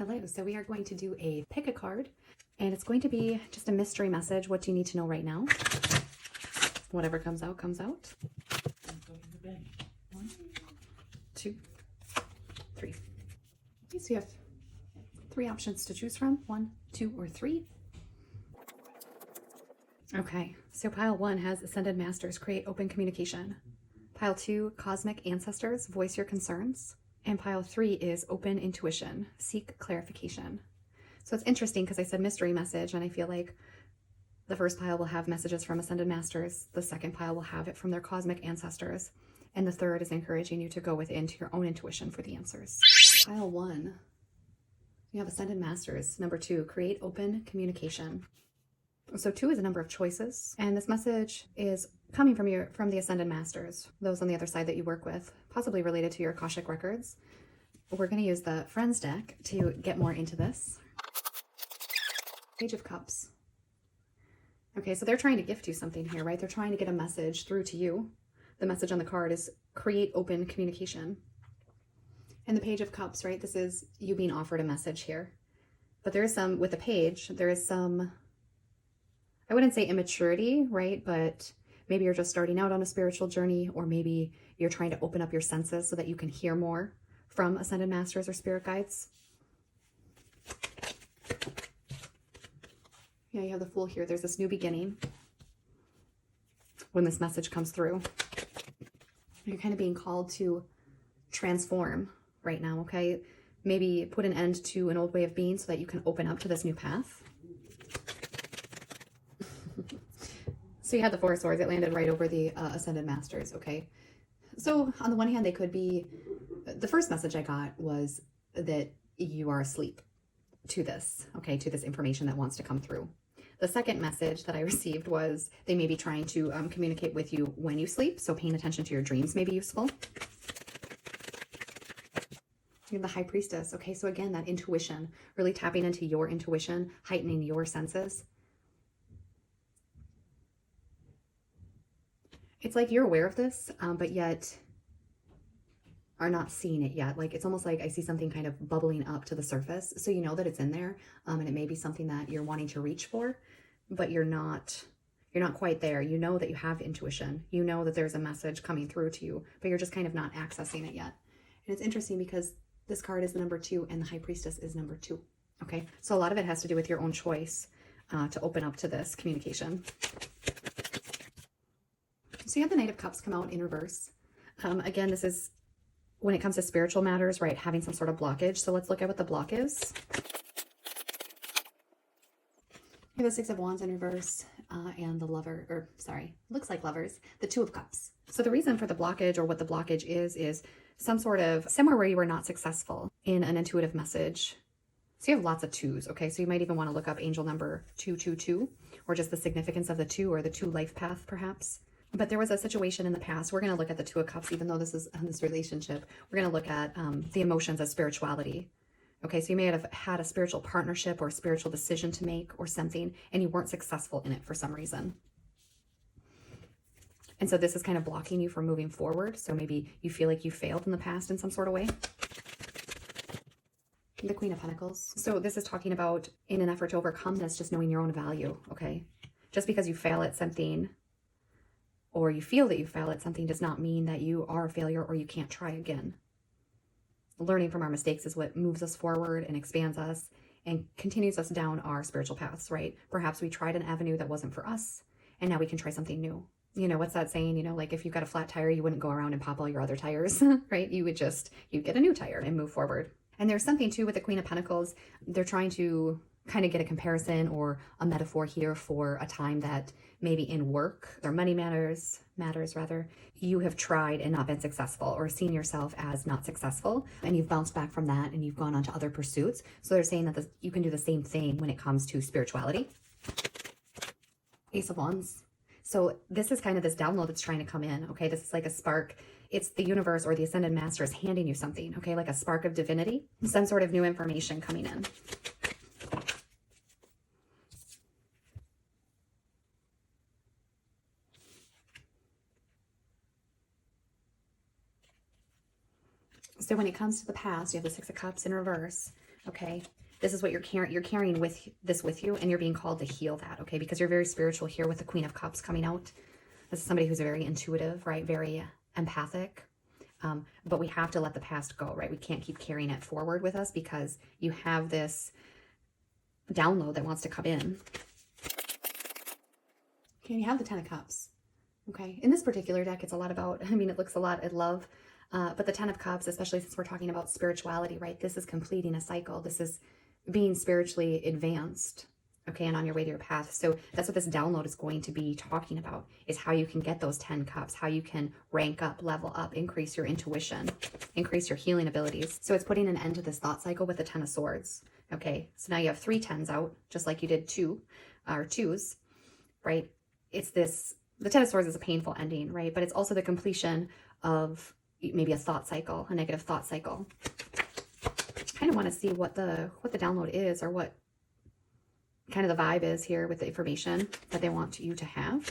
Hello, so we are going to do a pick a card, and it's going to be just a mystery message. What do you need to know right now? Whatever comes out, comes out. 1, 2, 3. Okay, so you have 3 options to choose from, 1, 2, or 3. Okay, so pile 1 has Ascended Masters, create open communication. Pile 2, Cosmic Ancestors, voice your concerns. And pile 3 is open intuition, seek clarification. So it's interesting because I said mystery message, and I feel like the first pile will have messages from Ascended Masters, the second pile will have it from their cosmic ancestors, and the third is encouraging you to go within to your own intuition for the answers. Pile 1, you have Ascended Masters. Number 2, create open communication. So 2 is a number of choices, and this message is coming from the Ascended Masters, those on the other side that you work with, possibly related to your Akashic records. We're going to use the Friends deck to get more into this. Page of Cups. Okay, so they're trying to gift you something here, right? They're trying to get a message through to you. The message on the card is create open communication. And the Page of Cups, right? This is you being offered a message here. But there is some, with the page, there is some, I wouldn't say immaturity, right? But maybe you're just starting out on a spiritual journey, or maybe you're trying to open up your senses so that you can hear more from Ascended Masters or Spirit Guides. Yeah, you have the Fool here. There's this new beginning when this message comes through. You're kind of being called to transform right now, okay? Maybe put an end to an old way of being so that you can open up to this new path. So you had the Four of Swords. It landed right over the Ascended Masters, okay? So on the one hand, they could be, the first message I got was that you are asleep to this, okay, to this information that wants to come through. The second message that I received was they may be trying to communicate with you when you sleep, so paying attention to your dreams may be useful. You have the High Priestess, okay, so again, that intuition, really tapping into your intuition, heightening your senses. It's like you're aware of this, but yet are not seeing it yet. Like, it's almost like I see something kind of bubbling up to the surface. So you know that it's in there, and it may be something that you're wanting to reach for, but you're not quite there. You know that you have intuition. You know that there's a message coming through to you, but you're just kind of not accessing it yet. And it's interesting because this card is the number 2 and the High Priestess is number 2. Okay, so a lot of it has to do with your own choice to open up to this communication. So you have the Knight of Cups come out in reverse. Again, this is when it comes to spiritual matters, right? Having some sort of blockage. So let's look at what the block is. You have the Six of Wands in reverse and the Lover, or sorry, looks like Lovers, the Two of Cups. So the reason for the blockage, or what the blockage is some sort of, somewhere where you were not successful in an intuitive message. So you have lots of 2s, okay? So you might even want to look up angel number 222, or just the significance of the 2, or the 2 life path perhaps. But there was a situation in the past. We're going to look at the Two of Cups, even though this is in this relationship. We're going to look at the emotions of spirituality. Okay, so you may have had a spiritual partnership or a spiritual decision to make or something, and you weren't successful in it for some reason. And so this is kind of blocking you from moving forward. So maybe you feel like you failed in the past in some sort of way. The Queen of Pentacles. So this is talking about, in an effort to overcome this, just knowing your own value, okay? Just because you fail at something, or you feel that you fail at something, does not mean that you are a failure or you can't try again. Learning from our mistakes is what moves us forward and expands us and continues us down our spiritual paths, right? Perhaps we tried an avenue that wasn't for us, and now we can try something new. You know, what's that saying? You know, like if you've got a flat tire, you wouldn't go around and pop all your other tires, right? You'd get a new tire and move forward. And there's something too with the Queen of Pentacles. They're trying to kind of get a comparison or a metaphor here for a time that maybe in work or money matters rather, you have tried and not been successful, or seen yourself as not successful, and you've bounced back from that and you've gone on to other pursuits. So they're saying that you can do the same thing when it comes to spirituality. Ace of Wands. So this is kind of this download that's trying to come in, okay? This is like a spark. It's the universe or the Ascended Masters handing you something, okay? Like a spark of divinity, some sort of new information coming in. So when it comes to the past, you have the Six of Cups in reverse. okay? This is what you're carrying. You're carrying with you, and you're being called to heal that, okay? Because you're very spiritual here with the Queen of Cups coming out. This is somebody who's very intuitive, right? Very empathic. But we have to let the past go, right? We can't keep carrying it forward with us because you have this download that wants to come in. Okay, you have the Ten of Cups. Okay, in this particular deck, it's a lot about, I mean, it looks a lot at love, but the Ten of Cups, especially since we're talking about spirituality, right? This is completing a cycle. This is being spiritually advanced, okay, and on your way to your path. So that's what this download is going to be talking about, is how you can get those 10 cups, how you can rank up, level up, increase your intuition, increase your healing abilities. So it's putting an end to this thought cycle with the 10 of Swords, okay? So now you have 3 10s out, just like you did 2 or 2s, right? It's this, the 10 of Swords is a painful ending, right? But it's also the completion of maybe a thought cycle, a negative thought cycle. I kind of want to see what the download is, or what kind of the vibe is here with the information that they want you to have.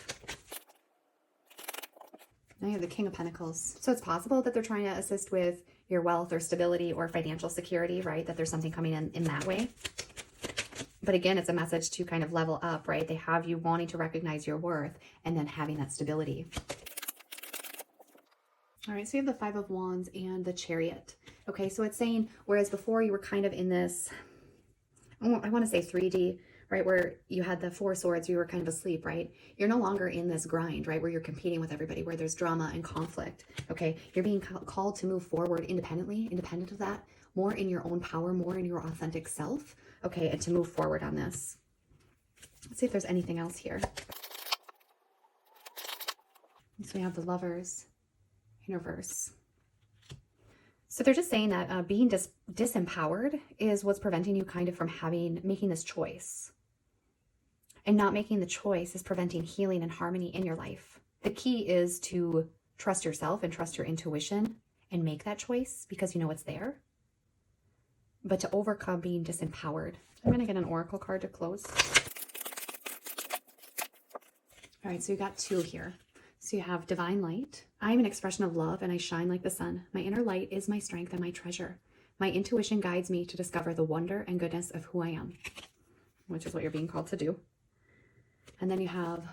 Now you have the King of Pentacles. So it's possible that they're trying to assist with your wealth or stability or financial security, right? That there's something coming in that way. But again, it's a message to kind of level up, right? They have you wanting to recognize your worth and then having that stability. All right, so you have the 5 of Wands and the Chariot. Okay, so it's saying, whereas before you were kind of in this, I want to say 3D, right, where you had the 4 swords, you were kind of asleep, right? You're no longer in this grind, right, where you're competing with everybody, where there's drama and conflict, okay? You're being called to move forward independent of that, more in your own power, more in your authentic self, okay, and to move forward on this. Let's see if there's anything else here. So we have the Lovers in reverse. So they're just saying that being disempowered is what's preventing you kind of from making this choice. And not making the choice is preventing healing and harmony in your life. The key is to trust yourself and trust your intuition and make that choice because you know it's there. But to overcome being disempowered. I'm going to get an oracle card to close. All right, so you got 2 here. So you have Divine Light. I am an expression of love and I shine like the sun. My inner light is my strength and my treasure. My intuition guides me to discover the wonder and goodness of who I am, which is what you're being called to do. And then you have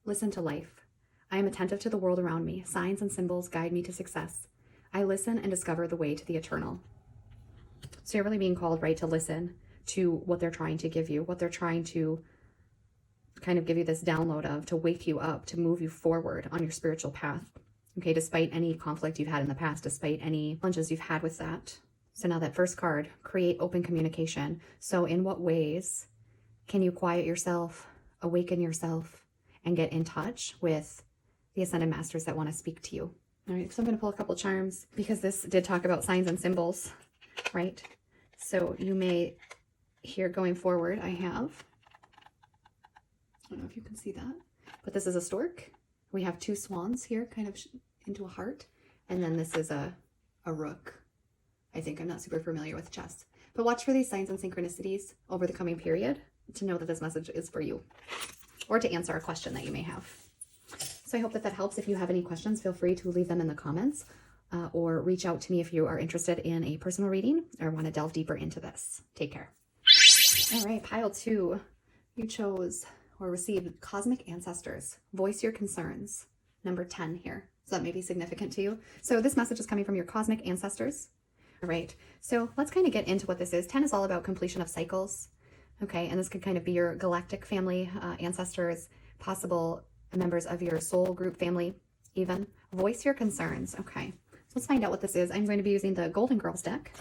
Listen to life. I am attentive to the world around me. Signs and symbols guide me to success. I listen and discover the way to the eternal. So you're really being called, right, to listen to what they're trying to give you, what they're trying to kind of give you this download of, to wake you up, to move you forward on your spiritual path. Okay, despite any conflict you've had in the past, despite any challenges you've had with that. So now that first card, create open communication. So in what ways can you quiet yourself, awaken yourself, and get in touch with the Ascended Masters that want to speak to you? All right, so I'm going to pull a couple charms because this did talk about signs and symbols, right? So you may hear going forward, I don't know if you can see that, but this is a stork. We have 2 swans here, kind of into a heart. And then this is a rook. I think I'm not super familiar with chess. But watch for these signs and synchronicities over the coming period to know that this message is for you, or to answer a question that you may have. So I hope that that helps. If you have any questions, feel free to leave them in the comments or reach out to me if you are interested in a personal reading or want to delve deeper into this. Take care. All right, pile 2, you chose or received Cosmic Ancestors. Voice your concerns. Number 10 here. So that may be significant to you. So this message is coming from your Cosmic Ancestors. All right, so let's kind of get into what this is. 10 is all about completion of cycles. Okay, and this could kind of be your galactic family, ancestors, possible members of your soul group family even. Voice your concerns. Okay, so let's find out what this is. I'm going to be using the Golden Girls deck.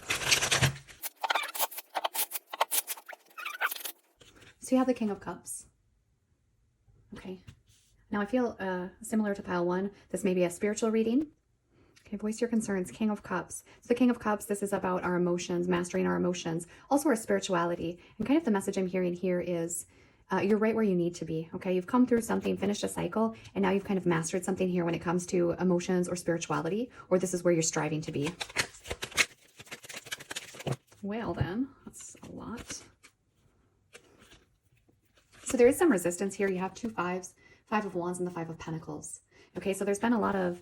So you have the King of Cups. Okay, now I feel similar to pile 1. This may be a spiritual reading. Okay, voice your concerns, King of Cups. So the King of Cups, this is about our emotions, mastering our emotions, also our spirituality. And kind of the message I'm hearing here is you're right where you need to be, okay? You've come through something, finished a cycle, and now you've kind of mastered something here when it comes to emotions or spirituality, or this is where you're striving to be. Well then, that's a lot. So there is some resistance here. You have 2 5s, 5 of Wands and the 5 of Pentacles. Okay, so there's been a lot of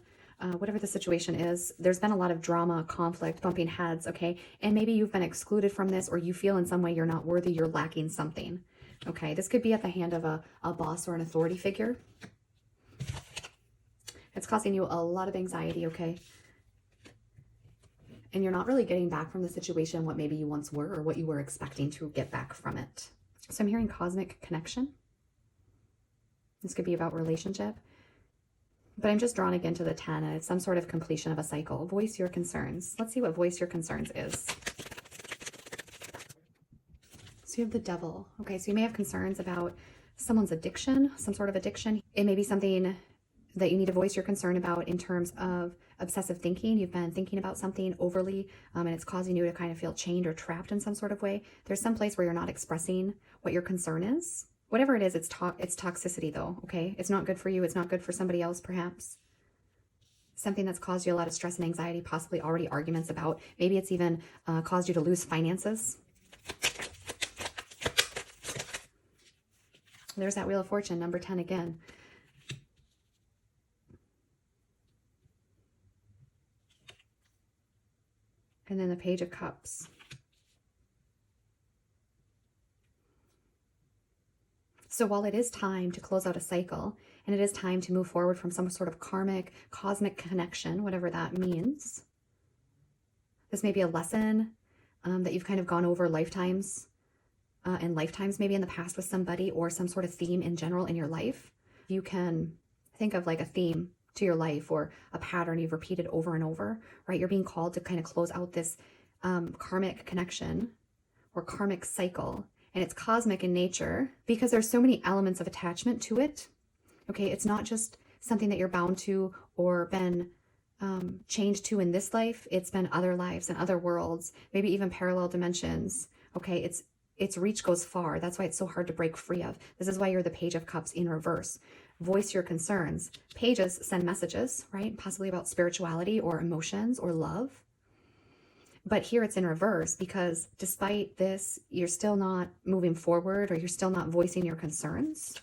whatever the situation is, there's been a lot of drama, conflict, bumping heads, okay? And maybe you've been excluded from this, or you feel in some way you're not worthy, you're lacking something, okay? This could be at the hand of a boss or an authority figure. It's causing you a lot of anxiety, okay? And you're not really getting back from the situation what maybe you once were or what you were expecting to get back from it. So I'm hearing cosmic connection. This could be about relationship. But I'm just drawn again to the 10, and it's some sort of completion of a cycle. Voice your concerns. Let's see what voice your concerns is. So you have the devil. Okay, so you may have concerns about someone's addiction, some sort of addiction. It may be something that you need to voice your concern about in terms of obsessive thinking. You've been thinking about something overly, and it's causing you to kind of feel chained or trapped in some sort of way. There's some place where you're not expressing what your concern is. Whatever it is, it's toxicity though, okay? It's not good for you. It's not good for somebody else, perhaps. Something that's caused you a lot of stress and anxiety, possibly already arguments about. Maybe it's even caused you to lose finances. There's that Wheel of Fortune, number 10 again. And then the Page of Cups. So while it is time to close out a cycle, and it is time to move forward from some sort of karmic, cosmic connection, whatever that means, this may be a lesson that you've kind of gone over lifetimes and lifetimes maybe in the past with somebody, or some sort of theme in general in your life. You can think of like a theme to your life or a pattern you've repeated over and over, right? You're being called to kind of close out this karmic connection or karmic cycle. And it's cosmic in nature because there's so many elements of attachment to it. Okay, it's not just something that you're bound to or been chained to in this life. It's been other lives and other worlds, maybe even parallel dimensions. Okay, its reach goes far. That's why it's so hard to break free of. This is why you're the Page of Cups in reverse. Voice your concerns. Pages send messages, right? Possibly about spirituality or emotions or love. But here it's in reverse because despite this, you're still not moving forward, or you're still not voicing your concerns.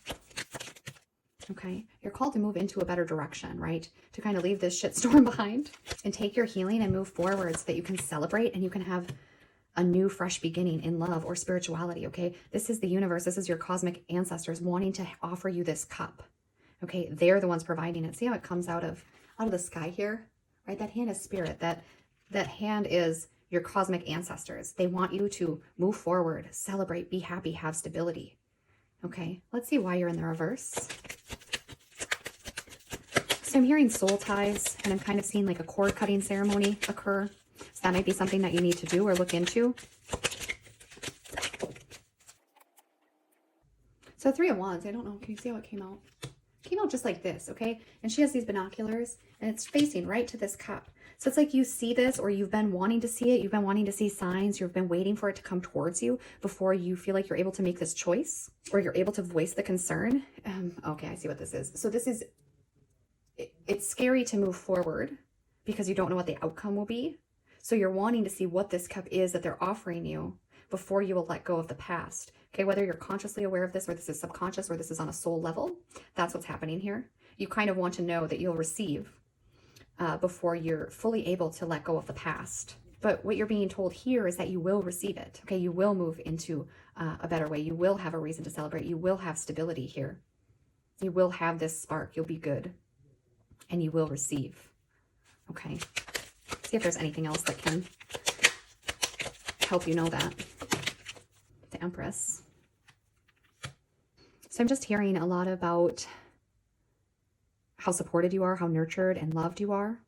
Okay, you're called to move into a better direction, right? To kind of leave this shitstorm behind and take your healing and move forward so that you can celebrate and you can have a new, fresh beginning in love or spirituality, okay? This is the universe. This is your cosmic ancestors wanting to offer you this cup, okay? They're the ones providing it. See how it comes out of the sky here, right? That hand is spirit. That hand is your cosmic ancestors. They want you to move forward, celebrate, be happy, have stability. Okay, let's see why you're in the reverse. So I'm hearing soul ties, and I'm kind of seeing like a cord cutting ceremony occur. So that might be something that you need to do or look into. So 3 of Wands, I don't know, can you see how it came out? It came out just like this, okay? And she has these binoculars, and it's facing right to this cup. So it's like you see this, or you've been wanting to see it. You've been wanting to see signs. You've been waiting for it to come towards you before you feel like you're able to make this choice, or you're able to voice the concern. Okay, I see what this is. So this is, it's scary to move forward because you don't know what the outcome will be. So you're wanting to see what this cup is that they're offering you before you will let go of the past. Okay, whether you're consciously aware of this, or this is subconscious, or this is on a soul level, that's what's happening here. You kind of want to know that you'll receive before you're fully able to let go of the past. But what you're being told here is that you will receive it. Okay, you will move into a better way. You will have a reason to celebrate. You will have stability here. You will have this spark. You'll be good. And you will receive. Okay. See if there's anything else that can help you know that. The Empress. So I'm just hearing a lot about how supported you are, how nurtured and loved you are.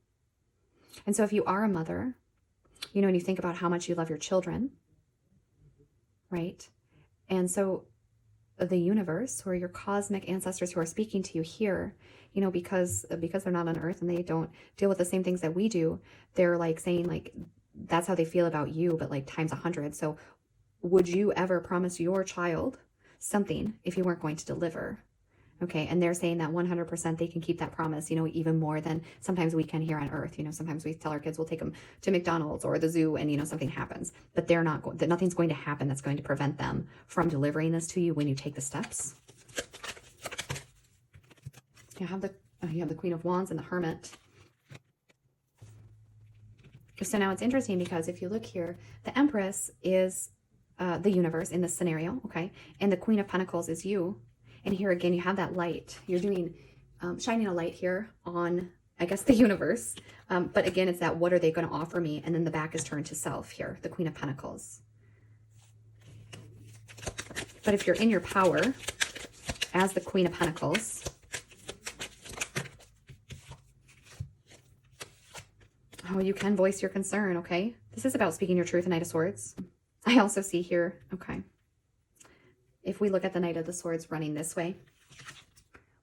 And so if you are a mother, you know, and you think about how much you love your children, right? And so the universe, or your cosmic ancestors who are speaking to you here, you know, because they're not on earth and they don't deal with the same things that we do, they're like saying like, that's how they feel about you, but like times 100. So would you ever promise your child something if you weren't going to deliver? Okay, and they're saying that 100% they can keep that promise, you know, even more than sometimes we can here on earth. You know, sometimes we tell our kids we'll take them to McDonald's or the zoo and, you know, something happens. But they're not, that nothing's going to happen that's going to prevent them from delivering this to you when you take the steps. You have the Queen of Wands and the Hermit. So now it's interesting because if you look here, the Empress is the universe in this scenario, okay? And the Queen of Pentacles is you. And here again, you have that light. You're doing, shining a light here on, I guess, the universe. But again, it's that, what are they going to offer me? And then the back is turned to self here, the Queen of Pentacles. But if you're in your power as the Queen of Pentacles, oh, you can voice your concern, okay? This is about speaking your truth, the Knight of Swords. I also see here, okay, if we look at the Knight of the Swords running this way,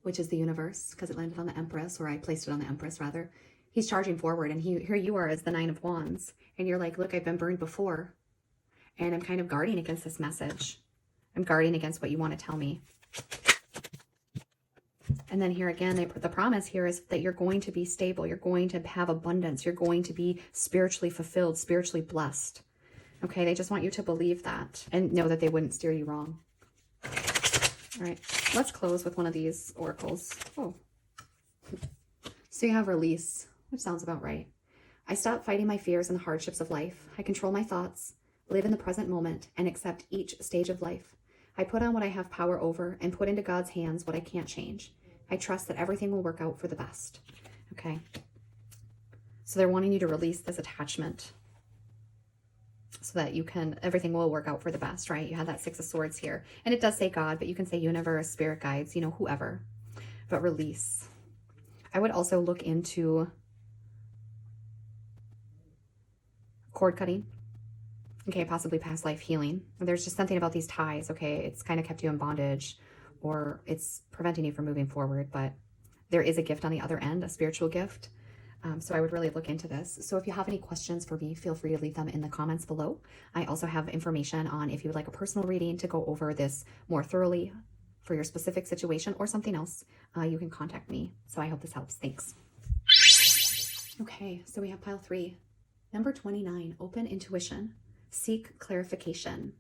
which is the universe, because it landed on the Empress, or I placed it on the Empress, rather. He's charging forward, and here you are as the Nine of Wands, and you're like, look, I've been burned before, and I'm kind of guarding against this message. I'm guarding against what you want to tell me. And then here again, they put the promise here is that you're going to be stable. You're going to have abundance. You're going to be spiritually fulfilled, spiritually blessed. Okay, they just want you to believe that and know that they wouldn't steer you wrong. All right, let's close with one of these oracles. Oh, so you have release, which sounds about right. I stop fighting my fears and the hardships of life. I control my thoughts, live in the present moment, and accept each stage of life. I put on what I have power over and put into God's hands what I can't change. I trust that everything will work out for the best. Okay. So they're wanting you to release this attachment so that you can, everything will work out for the best, right? You have that Six of Swords here. And it does say God, but you can say universe, spirit guides, you know, whoever. But release. I would also look into cord cutting. Okay, possibly past life healing. There's just something about these ties, okay? It's kind of kept you in bondage, or it's preventing you from moving forward, but there is a gift on the other end, a spiritual gift. So I would really look into this. So if you have any questions for me, feel free to leave them in the comments below. I also have information on if you would like a personal reading to go over this more thoroughly for your specific situation or something else, you can contact me. So I hope this helps. Thanks. Okay, so we have pile 3. Number 29, open intuition. Seek clarification.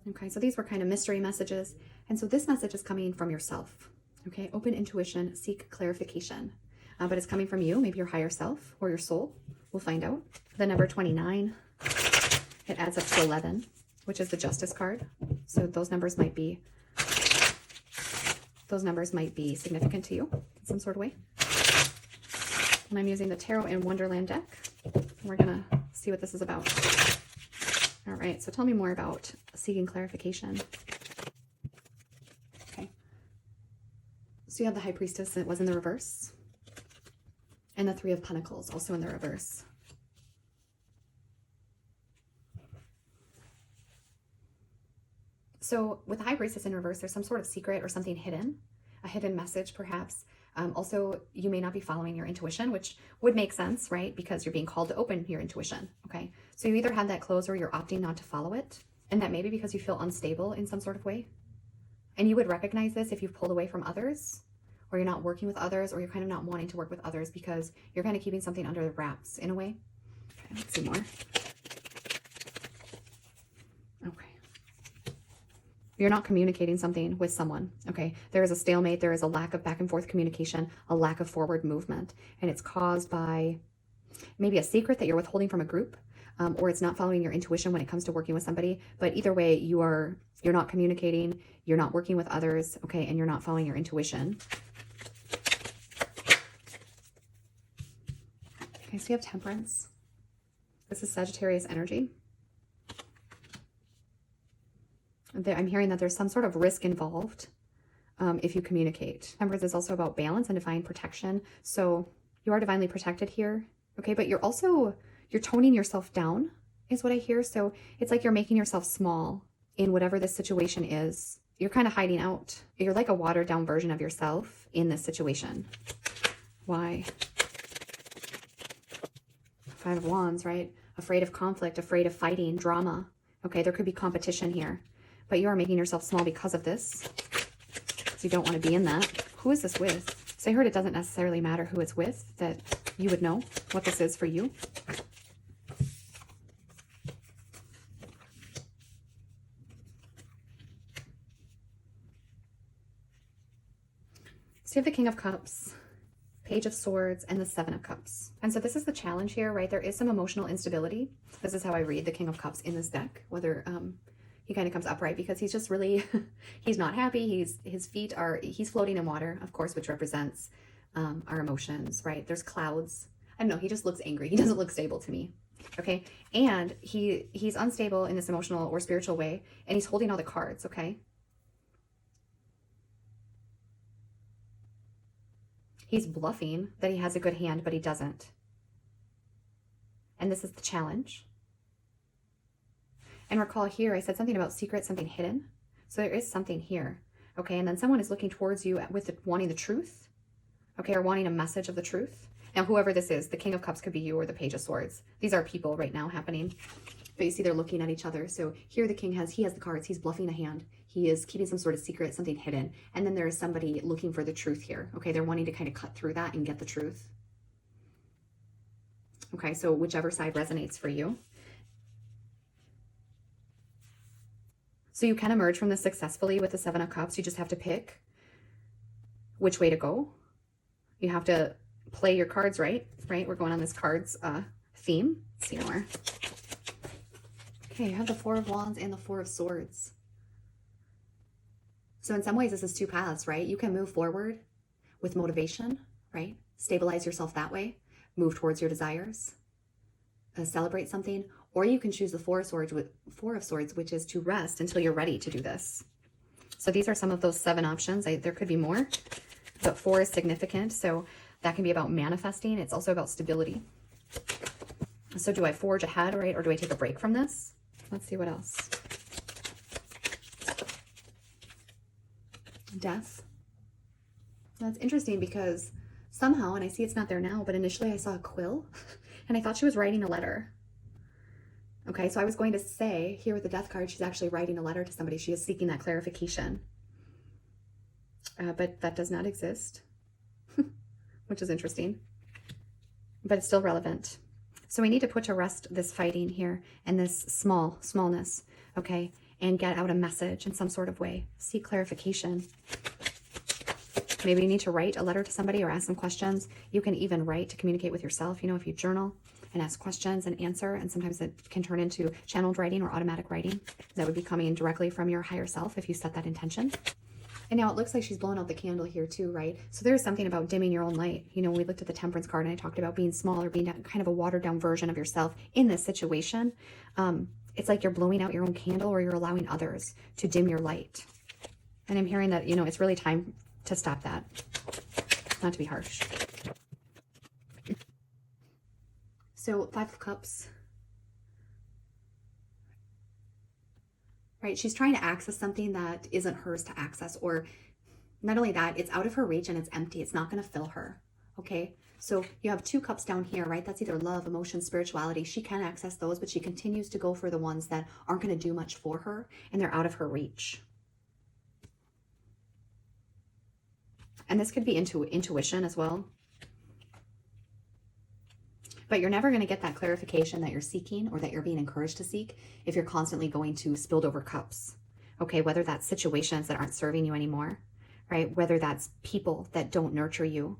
Okay, so these were kind of mystery messages. And so this message is coming from yourself. Okay, open intuition, seek clarification. But it's coming from you, maybe your higher self or your soul. We'll find out. The number 29, it adds up to 11, which is the Justice card. So those numbers might be significant to you in some sort of way. And I'm using the Tarot in Wonderland deck. We're gonna see what this is about. All right, so tell me more about seeking clarification. Okay. So you have the High Priestess, and it was in the reverse. And the Three of Pentacles, also in the reverse. So with the High Priestess in reverse, there's some sort of secret or something hidden, a hidden message perhaps. Also, you may not be following your intuition, which would make sense, right? Because you're being called to open your intuition, okay? So you either have that closed or you're opting not to follow it. And that may be because you feel unstable in some sort of way. And you would recognize this if you've pulled away from others, or you're not working with others, or you're kind of not wanting to work with others because you're kind of keeping something under the wraps in a way. Okay, let's see more. Okay. You're not communicating something with someone, okay? There is a stalemate, there is a lack of back and forth communication, a lack of forward movement, and it's caused by maybe a secret that you're withholding from a group, or it's not following your intuition when it comes to working with somebody. But either way, you're not communicating, you're not working with others, okay, and you're not following your intuition. Okay, so you have Temperance. This is Sagittarius energy. I'm hearing that there's some sort of risk involved if you communicate. Temperance is also about balance and divine protection. So you are divinely protected here, okay? But you're toning yourself down is what I hear. So it's like you're making yourself small in whatever this situation is. You're kind of hiding out. You're like a watered down version of yourself in this situation. Why? Five of Wands, right? Afraid of conflict, afraid of fighting, drama. Okay, there could be competition here, but you are making yourself small because of this. So you don't want to be in that. Who is this with? So I heard it doesn't necessarily matter who it's with, that you would know what this is for you. So you have the King of Cups, Page of Swords, and the Seven of Cups. And so this is the challenge here, right? There is some emotional instability. This is how I read the King of Cups in this deck, whether he kind of comes upright, because he's just really, he's not happy. He's floating in water, of course, which represents our emotions, right? There's clouds. I don't know, he just looks angry. He doesn't look stable to me. Okay, and he's unstable in this emotional or spiritual way, and he's holding all the cards, okay? He's bluffing that he has a good hand, but he doesn't. And this is the challenge. And recall here, I said something about secret, something hidden. So there is something here, okay? And then someone is looking towards you with wanting the truth, okay, or wanting a message of the truth. Now, whoever this is, the King of Cups could be you or the Page of Swords. These are people right now happening. But you see they're looking at each other. So here the king has the cards. He's bluffing a hand. He is keeping some sort of secret, something hidden. And then there is somebody looking for the truth here. Okay, they're wanting to kind of cut through that and get the truth. Okay, so whichever side resonates for you. So you can emerge from this successfully with the Seven of Cups. You just have to pick which way to go. You have to play your cards right? We're going on this cards theme. Let's see more. Okay, you have the Four of Wands and the Four of Swords. So in some ways, this is two paths, right? You can move forward with motivation, right? Stabilize yourself that way. Move towards your desires. Celebrate something. Or you can choose the Four of Swords, which is to rest until you're ready to do this. So these are some of those 7 options. There could be more, but 4 is significant. So that can be about manifesting. It's also about stability. So do I forge ahead, right? Or do I take a break from this? Let's see what else. Death. That's interesting because somehow, and I see it's not there now, but initially I saw a quill and I thought she was writing a letter. Okay, so I was going to say here with the Death card, she's actually writing a letter to somebody. She is seeking that clarification. But that does not exist, which is interesting, but it's still relevant. So we need to put to rest this fighting here and this smallness, okay, and get out a message in some sort of way. Seek clarification. Maybe you need to write a letter to somebody or ask some questions. You can even write to communicate with yourself. You know, if you journal and ask questions and answer, and sometimes it can turn into channeled writing or automatic writing. That would be coming directly from your higher self if you set that intention. And now it looks like she's blowing out the candle here too, right? So there's something about dimming your own light. You know, we looked at the Temperance card and I talked about being small or being kind of a watered down version of yourself in this situation. It's like you're blowing out your own candle or you're allowing others to dim your light. And I'm hearing that, you know, it's really time to stop that. Not to be harsh. So 5 of Cups. Right, she's trying to access something that isn't hers to access, or not only that, it's out of her reach and it's empty. It's not going to fill her, okay? So you have 2 cups down here, right? That's either love, emotion, spirituality. She can access those, but she continues to go for the ones that aren't going to do much for her, and they're out of her reach. And this could be intuition as well. But you're never going to get that clarification that you're seeking or that you're being encouraged to seek if you're constantly going to spilled over cups. Okay, whether that's situations that aren't serving you anymore, right? Whether that's people that don't nurture you,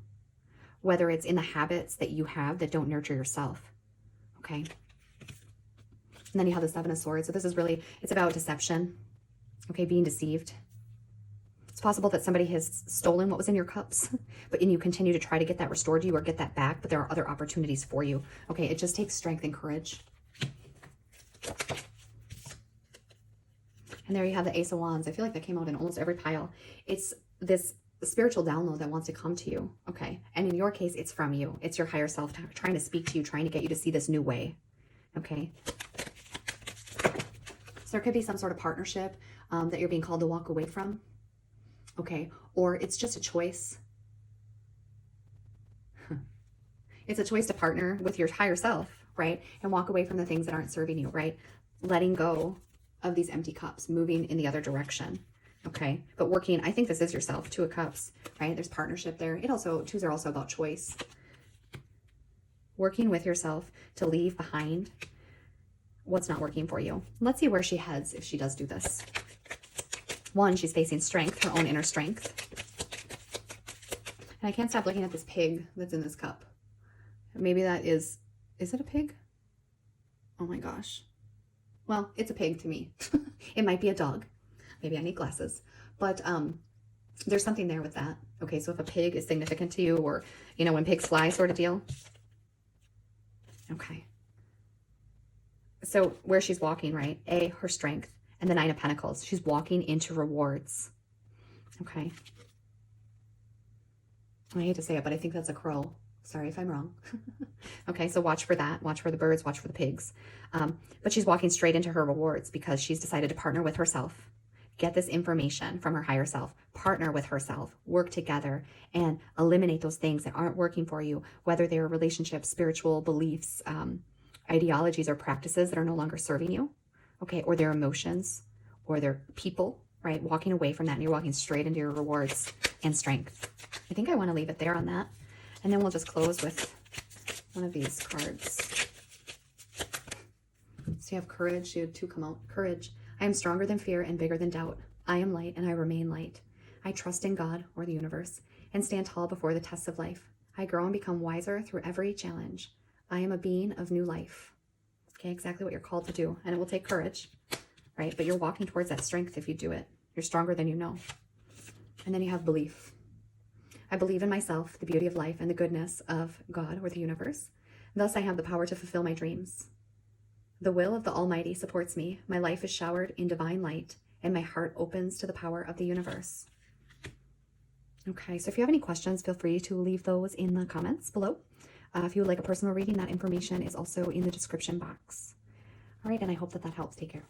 whether it's in the habits that you have that don't nurture yourself. Okay. And then you have the 7 of Swords. So this is really, it's about deception. Okay, being deceived. It's possible that somebody has stolen what was in your cups, and you continue to try to get that restored to you or get that back, but there are other opportunities for you. Okay, it just takes strength and courage. And there you have the Ace of Wands. I feel like that came out in almost every pile. It's this spiritual download that wants to come to you, okay? And in your case, it's from you. It's your higher self trying to speak to you, trying to get you to see this new way, okay? So there could be some sort of partnership that you're being called to walk away from. Okay, or it's just a choice. It's a choice to partner with your higher self, right? And walk away from the things that aren't serving you, right? Letting go of these empty cups, moving in the other direction, okay? But working, I think this is yourself, 2 of Cups, right? There's partnership there. Twos are also about choice. Working with yourself to leave behind what's not working for you. Let's see where she heads if she does do this. 1, she's facing strength, her own inner strength. And I can't stop looking at this pig that's in this cup. Maybe that is it a pig? Oh my gosh. Well, it's a pig to me. It might be a dog. Maybe I need glasses. But there's something there with that. Okay, so if a pig is significant to you, or, you know, when pigs fly sort of deal. Okay. So where she's walking, right? A, her strength, and the Nine of Pentacles. She's walking into rewards. Okay. I hate to say it, but I think that's a crow. Sorry if I'm wrong. Okay, so watch for that. Watch for the birds, watch for the pigs. But she's walking straight into her rewards because she's decided to partner with herself. Get this information from her higher self. Partner with herself. Work together and eliminate those things that aren't working for you, whether they're relationships, spiritual beliefs, ideologies, or practices that are no longer serving you. Okay, or their emotions, or their people, right? Walking away from that, and you're walking straight into your rewards and strength. I think I want to leave it there on that. And then we'll just close with one of these cards. So you have courage. You had two come out. Courage. I am stronger than fear and bigger than doubt. I am light and I remain light. I trust in God, or the universe, and stand tall before the tests of life. I grow and become wiser through every challenge. I am a being of new life. Okay, exactly what you're called to do. And it will take courage, right? But you're walking towards that strength if you do it. You're stronger than you know. And then you have belief. I believe in myself, the beauty of life, and the goodness of God, or the universe. Thus I have the power to fulfill my dreams. The will of the Almighty supports me. My life is showered in divine light, and my heart opens to the power of the universe. Okay, so if you have any questions, feel free to leave those in the comments below. If you would like a personal reading, that information is also in the description box. All right, and I hope that helps. Take care.